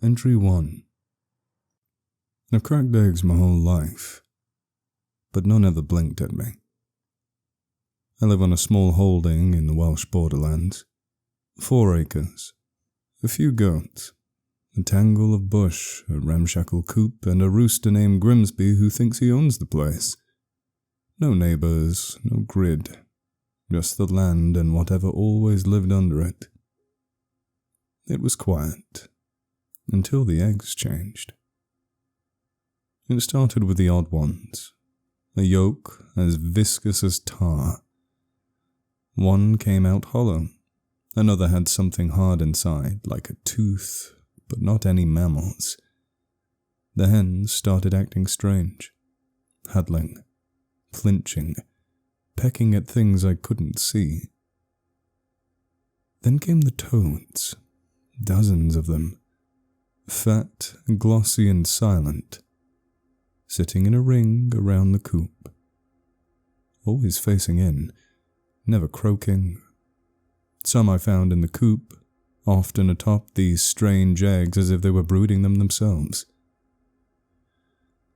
Entry 1. I've cracked eggs my whole life, but none ever blinked at me. I live on a small holding in the Welsh borderlands. 4 acres, a few goats, a tangle of bush, a ramshackle coop, and a rooster named Grimsby who thinks he owns the place. No neighbours, no grid, just the land and whatever always lived under it. It was quiet, until the eggs changed. It started with the odd ones, a yolk as viscous as tar. One came out hollow, another had something hard inside, like a tooth, but not any mammals. The hens started acting strange, huddling, flinching, pecking at things I couldn't see. Then came the toads, dozens of them, fat, glossy and silent, sitting in a ring around the coop, always facing in, never croaking. Some I found in the coop, often atop these strange eggs as if they were brooding them themselves.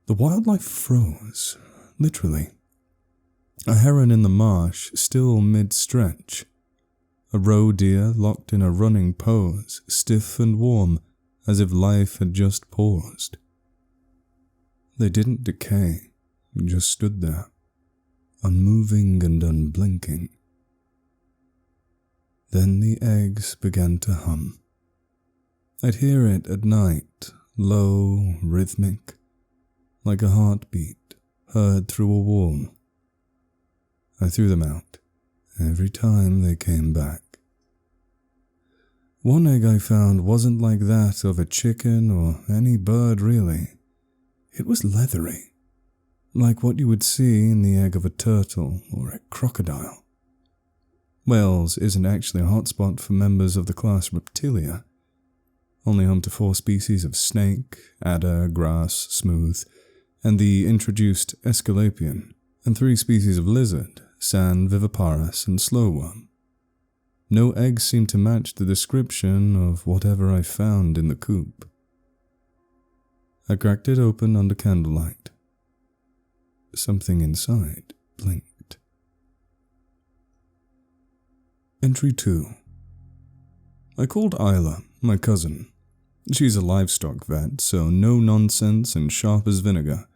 The wildlife froze, literally. A heron in the marsh still mid-stretch, a roe deer locked in a running pose, stiff and warm, as if life had just paused. They didn't decay, just stood there, unmoving and unblinking. Then the eggs began to hum. I'd hear it at night, low, rhythmic, like a heartbeat heard through a wall. I threw them out every time they came back. One egg I found wasn't like that of a chicken or any bird really. It was leathery, like what you would see in the egg of a turtle or a crocodile. Wales isn't actually a hotspot for members of the class Reptilia, only home to 4 species of snake, adder, grass, smooth, and the introduced Escalating, and 3 species of lizard, sand viviparous and slowworm. No eggs seemed to match the description of whatever I found in the coop. I cracked it open under candlelight. Something inside blinked. Entry 2. I called Isla, my cousin. She's a livestock vet, so no nonsense and sharp as vinegar.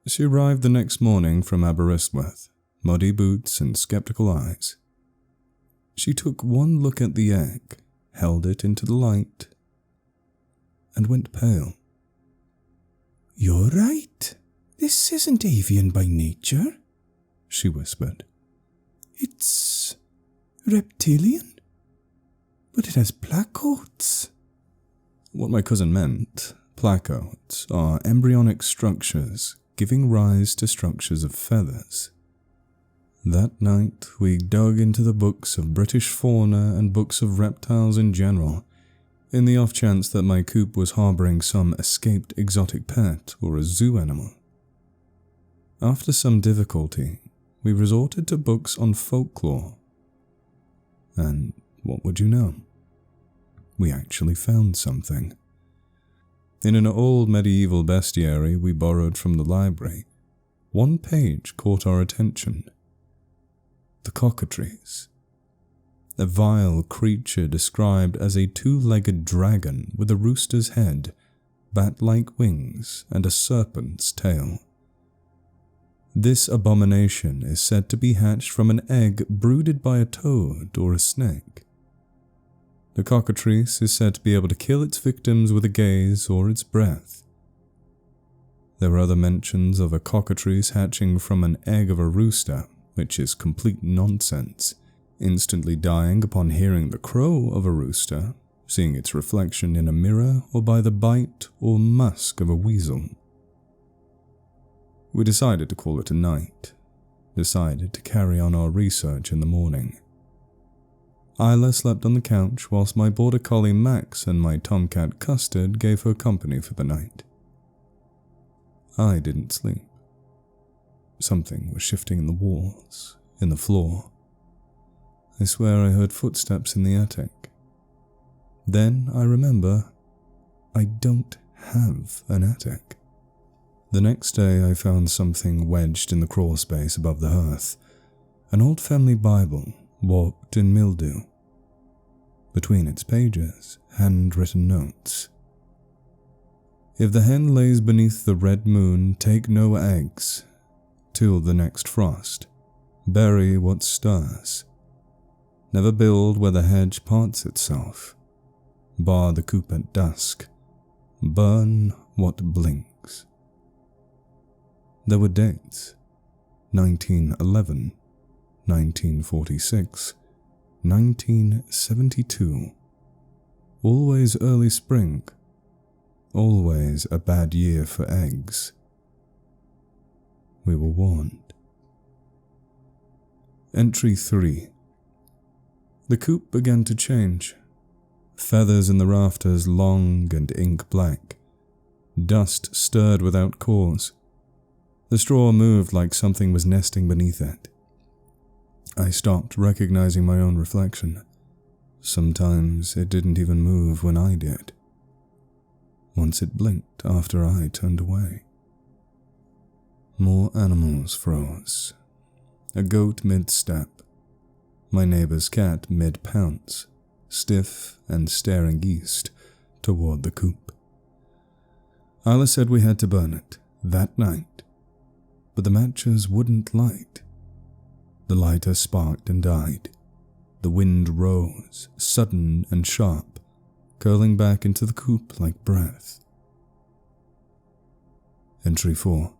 She arrived the next morning from Aberystwyth, muddy boots and skeptical eyes. She took one look at the egg, held it into the light, and went pale. "You're right. This isn't avian by nature," she whispered. "It's reptilian, but it has placoats." What my cousin meant, placoats, are embryonic structures giving rise to structures of feathers. That night we dug into the books of British fauna and books of reptiles in general, in the off chance that my coop was harbouring some escaped exotic pet or a zoo animal. After some difficulty, we resorted to books on folklore. And what would you know? We actually found something. In an old medieval bestiary we borrowed from the library, one page caught our attention. The cockatrice. A vile creature described as a 2-legged dragon with a rooster's head, bat-like wings, and a serpent's tail. This abomination is said to be hatched from an egg brooded by a toad or a snake. The cockatrice is said to be able to kill its victims with a gaze or its breath. There are other mentions of a cockatrice hatching from an egg of a rooster, which is complete nonsense, instantly dying upon hearing the crow of a rooster, seeing its reflection in a mirror, or by the bite or musk of a weasel. We decided to call it a night, decided to carry on our research in the morning. Isla slept on the couch whilst my border collie Max and my tomcat Custard gave her company for the night. I didn't sleep. Something was shifting in the walls, in the floor. I swear I heard footsteps in the attic. Then I remember I don't have an attic. The next day I found something wedged in the crawl space above the hearth, an old family Bible warped in mildew. Between its pages, handwritten notes. If the hen lays beneath the red moon, take no eggs. Till the next frost, bury what stirs. Never build where the hedge parts itself. Bar the coop at dusk. Burn what blinks. There were dates: 1911, 1946, 1972. Always early spring. Always a bad year for eggs. We were warned. Entry 3. The coop began to change. Feathers in the rafters long and ink black. Dust stirred without cause. The straw moved like something was nesting beneath it. I stopped recognizing my own reflection. Sometimes it didn't even move when I did. Once it blinked after I turned away. More animals froze. A goat mid-step. My neighbor's cat mid-pounce, stiff and staring east toward the coop. Isla said we had to burn it that night, but the matches wouldn't light. The lighter sparked and died. The wind rose, sudden and sharp, curling back into the coop like breath. Entry 4.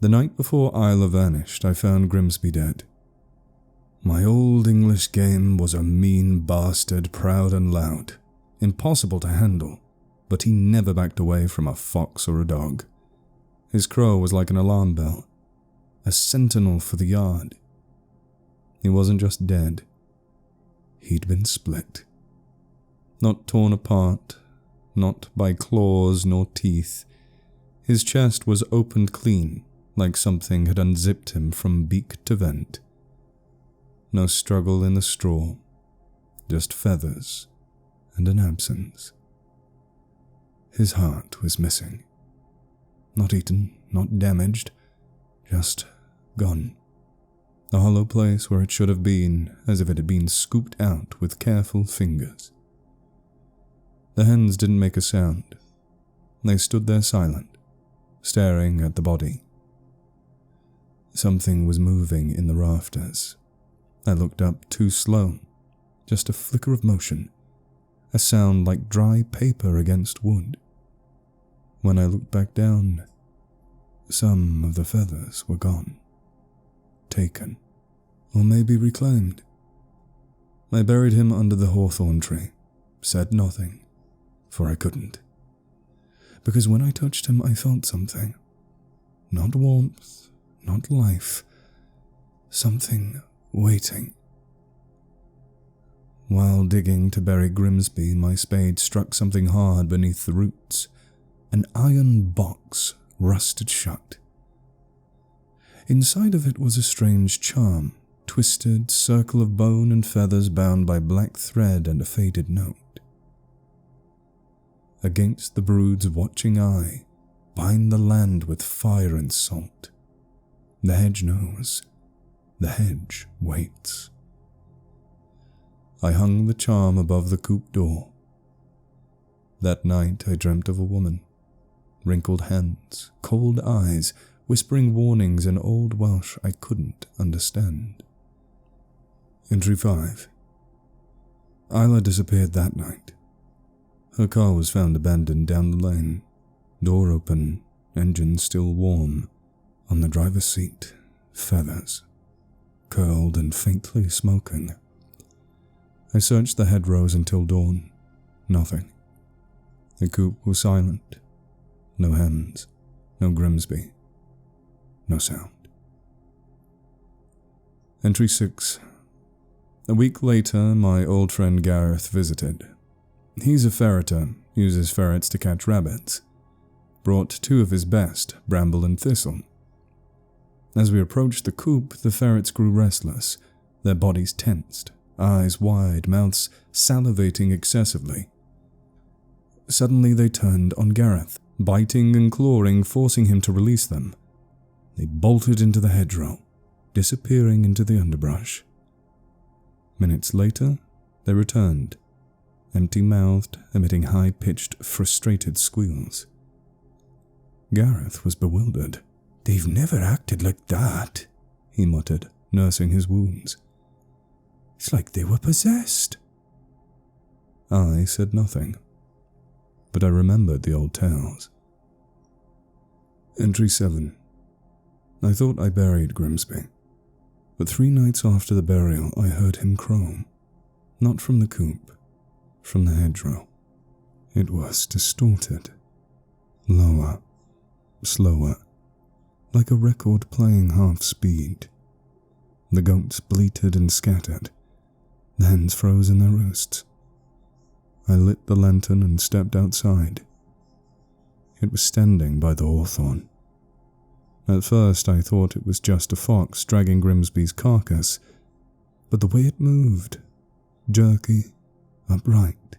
The night before Isla vanished, I found Grimsby dead. My old English game was a mean bastard, proud and loud, impossible to handle, but he never backed away from a fox or a dog. His crow was like an alarm bell, a sentinel for the yard. He wasn't just dead, he'd been split. Not torn apart, not by claws nor teeth. His chest was opened clean, like something had unzipped him from beak to vent. No struggle in the straw, just feathers and an absence. His heart was missing. Not eaten, not damaged, just gone. The hollow place where it should have been, as if it had been scooped out with careful fingers. The hens didn't make a sound. They stood there silent, staring at the body. Something was moving in the rafters. I looked up too slow, just a flicker of motion, a sound like dry paper against wood. When I looked back down, some of the feathers were gone, taken, or maybe reclaimed. I buried him under the hawthorn tree, said nothing, for I couldn't. Because when I touched him, I felt something. Not warmth, not life, something waiting. While digging to bury Grimsby, my spade struck something hard beneath the roots. An iron box rusted shut. Inside of it was a strange charm, twisted circle of bone and feathers bound by black thread and a faded note. Against the brood's watching eye, bind the land with fire and salt. The hedge knows. The hedge waits. I hung the charm above the coop door. That night I dreamt of a woman. Wrinkled hands, cold eyes, whispering warnings in Old Welsh I couldn't understand. Entry 5. Isla disappeared that night. Her car was found abandoned down the lane, door open, engine still warm. On the driver's seat, feathers, curled and faintly smoking. I searched the hedgerows until dawn. Nothing. The coop was silent. No hens, no Grimsby, no sound. Entry 6. A week later, my old friend Gareth visited. He's a ferreter, uses ferrets to catch rabbits. Brought 2 of his best, bramble and thistle. As we approached the coop, the ferrets grew restless, their bodies tensed, eyes wide, mouths salivating excessively. Suddenly they turned on Gareth, biting and clawing, forcing him to release them. They bolted into the hedgerow, disappearing into the underbrush. Minutes later, they returned, empty-mouthed, emitting high-pitched, frustrated squeals. Gareth was bewildered. "They've never acted like that," he muttered, nursing his wounds. "It's like they were possessed." I said nothing, but I remembered the old tales. Entry 7. I thought I buried Grimsby, but 3 nights after the burial I heard him crow, not from the coop, from the hedgerow. It was distorted, lower, slower, like a record playing half speed. The goats bleated and scattered, the hens froze in their roosts. I lit the lantern and stepped outside. It was standing by the hawthorn. At first I thought it was just a fox dragging Grimsby's carcass, but the way it moved, jerky, upright.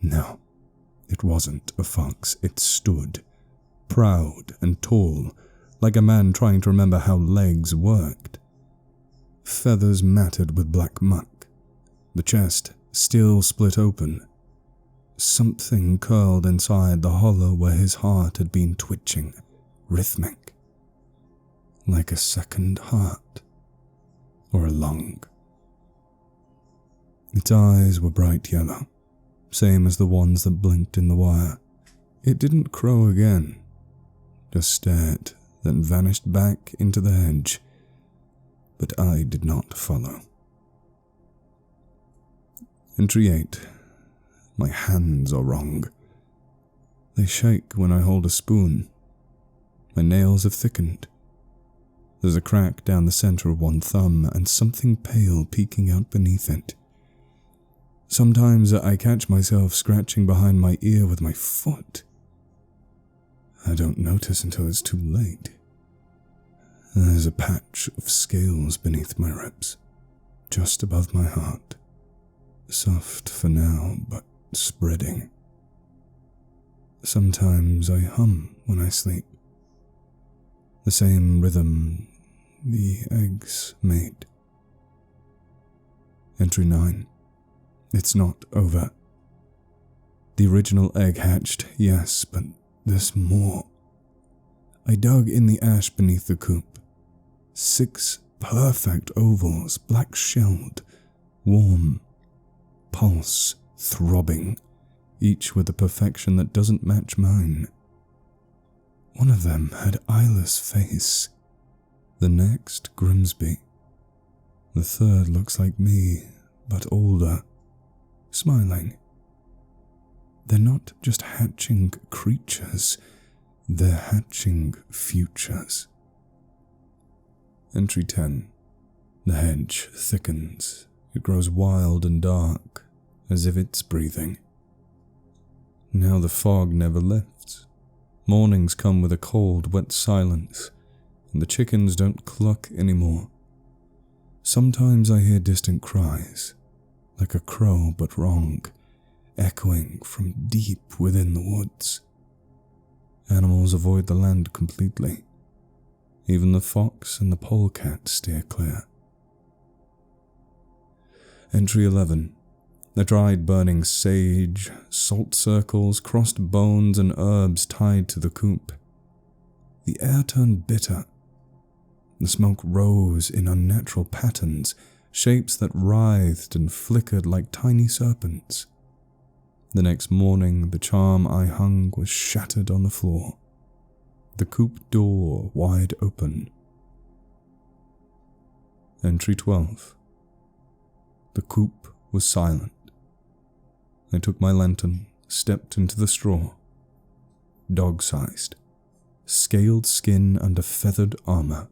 No, it wasn't a fox. It stood, proud and tall, like a man trying to remember how legs worked. Feathers matted with black muck, the chest still split open. Something curled inside the hollow where his heart had been twitching, rhythmic, like a second heart or a lung. Its eyes were bright yellow, same as the ones that blinked in the wire. It didn't crow again, just stared, then vanished back into the hedge, but I did not follow. Entry 8. My hands are wrong. They shake when I hold a spoon. My nails have thickened. There's a crack down the center of one thumb and something pale peeking out beneath it. Sometimes I catch myself scratching behind my ear with my foot. I don't notice until it's too late. There's a patch of scales beneath my ribs, just above my heart. Soft for now, but spreading. Sometimes I hum when I sleep. The same rhythm the eggs made. Entry 9. It's not over. The original egg hatched, yes, but there's more. I dug in the ash beneath the coop. 6 perfect ovals, black-shelled, warm, pulse throbbing, each with a perfection that doesn't match mine. One of them had Isla's face, the next Grimsby. The third looks like me, but older, smiling. They're not just hatching creatures, they're hatching futures. Entry 10. The hedge thickens. It grows wild and dark, as if it's breathing. Now the fog never lifts. Mornings come with a cold, wet silence, and the chickens don't cluck anymore. Sometimes I hear distant cries, like a crow but wrong, echoing from deep within the woods. Animals avoid the land completely. Even the fox and the polecat steer clear. Entry 11. The dried burning sage, salt circles, crossed bones and herbs tied to the coop. The air turned bitter. The smoke rose in unnatural patterns, shapes that writhed and flickered like tiny serpents. The next morning, the charm I hung was shattered on the floor, the coop door wide open. Entry 12. The coop was silent. I took my lantern, stepped into the straw. Dog-sized, scaled skin under feathered armor,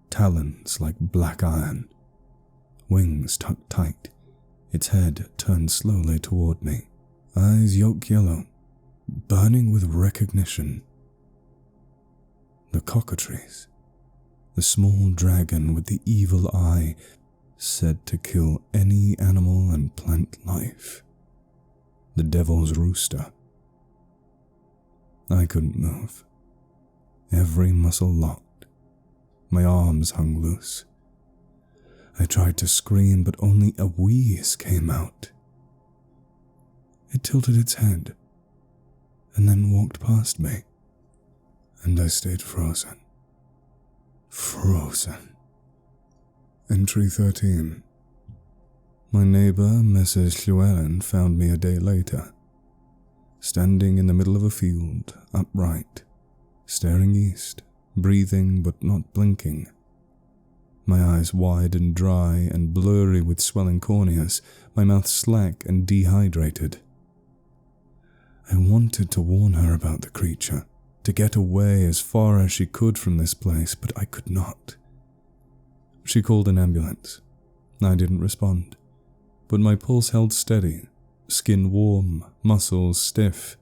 talons like black iron, wings tucked tight, its head turned slowly toward me, eyes yolk yellow, burning with recognition. The cockatrice, the small dragon with the evil eye, said to kill any animal and plant life. the devil's rooster. I couldn't move. Every muscle locked. My arms hung loose. I tried to scream, but only a wheeze came out. It tilted its head, and then walked past me, and I stayed frozen. Frozen. Entry 13. My neighbor, Mrs. Llewellyn, found me a day later, standing in the middle of a field, upright, staring east, breathing but not blinking. My eyes wide and dry and blurry with swelling corneas, my mouth slack and dehydrated. I wanted to warn her about the creature, to get away as far as she could from this place, but I could not. She called an ambulance. I didn't respond, but my pulse held steady, skin warm, muscles stiff.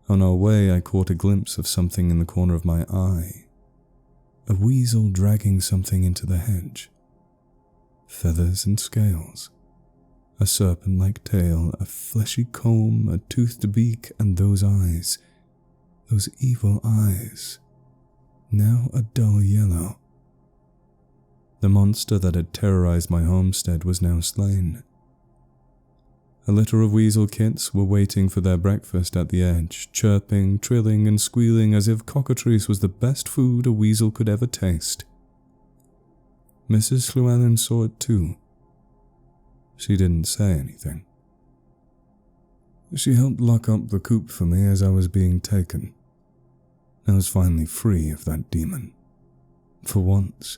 On our way, I caught a glimpse of something in the corner of my eye. A weasel dragging something into the hedge. Feathers and scales. A serpent-like tail, a fleshy comb, a toothed beak, and those eyes. Those evil eyes. Now a dull yellow. The monster that had terrorized my homestead was now slain. A litter of weasel kits were waiting for their breakfast at the edge, chirping, trilling, and squealing as if cockatrice was the best food a weasel could ever taste. Mrs. Llewellyn saw it too. She didn't say anything. She helped lock up the coop for me as I was being taken. I was finally free of that demon. For once,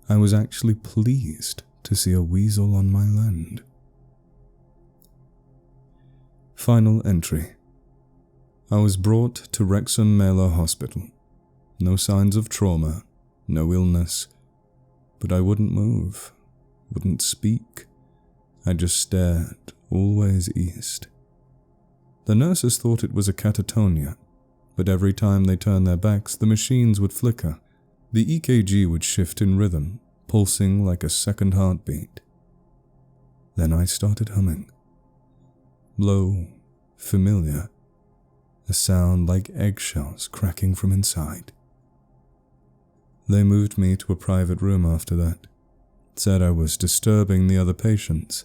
I was actually pleased to see a weasel on my land. Final entry. I was brought to Wrexham Mallow Hospital. No signs of trauma, no illness, but I wouldn't move, wouldn't speak. I just stared, always east. The nurses thought it was a catatonia, but every time they turned their backs, the machines would flicker. The EKG would shift in rhythm, pulsing like a second heartbeat. Then I started humming. Low, familiar, a sound like eggshells cracking from inside. They moved me to a private room after that, said I was disturbing the other patients.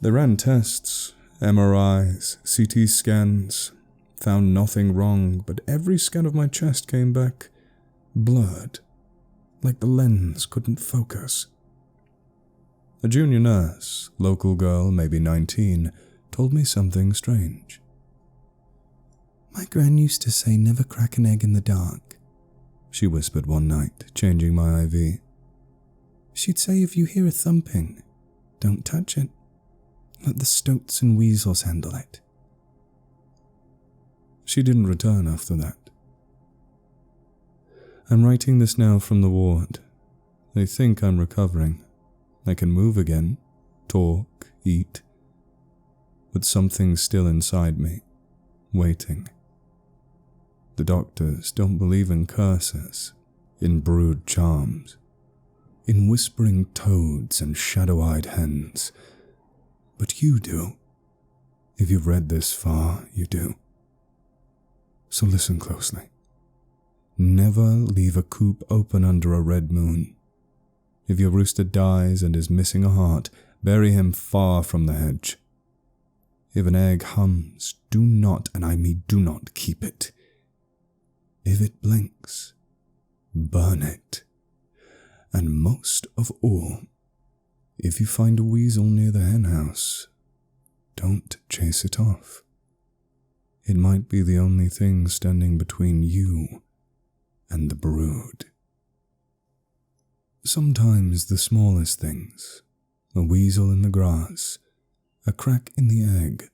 They ran tests, MRIs, CT scans, found nothing wrong, but every scan of my chest came back blurred, like the lens couldn't focus. A junior nurse, local girl, maybe 19, told me something strange. My gran used to say never crack an egg in the dark, she whispered one night, changing my IV. She'd say if you hear a thumping, don't touch it. Let the stoats and weasels handle it. She didn't return after that. I'm writing this now from the ward. They think I'm recovering. I can move again, talk, eat. But something's still inside me, waiting. The doctors don't believe in curses, in brewed charms, in whispering toads and shadow-eyed hens. But you do. If you've read this far, you do. So listen closely. Never leave a coop open under a red moon. If your rooster dies and is missing a heart, bury him far from the hedge. If an egg hums, do not, and I mean do not, keep it. If it blinks, burn it. And most of all, if you find a weasel near the henhouse, don't chase it off. It might be the only thing standing between you and the brood. Sometimes the smallest things, a weasel in the grass, a crack in the egg,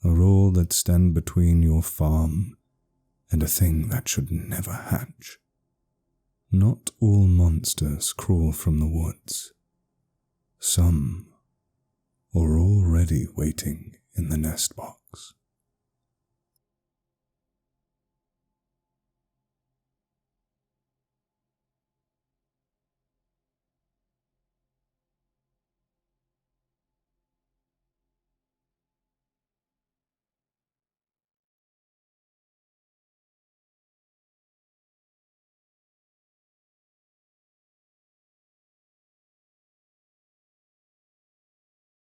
are all that stand between your farm and a thing that should never hatch. Not all monsters crawl from the woods. Some are already waiting in the nest box.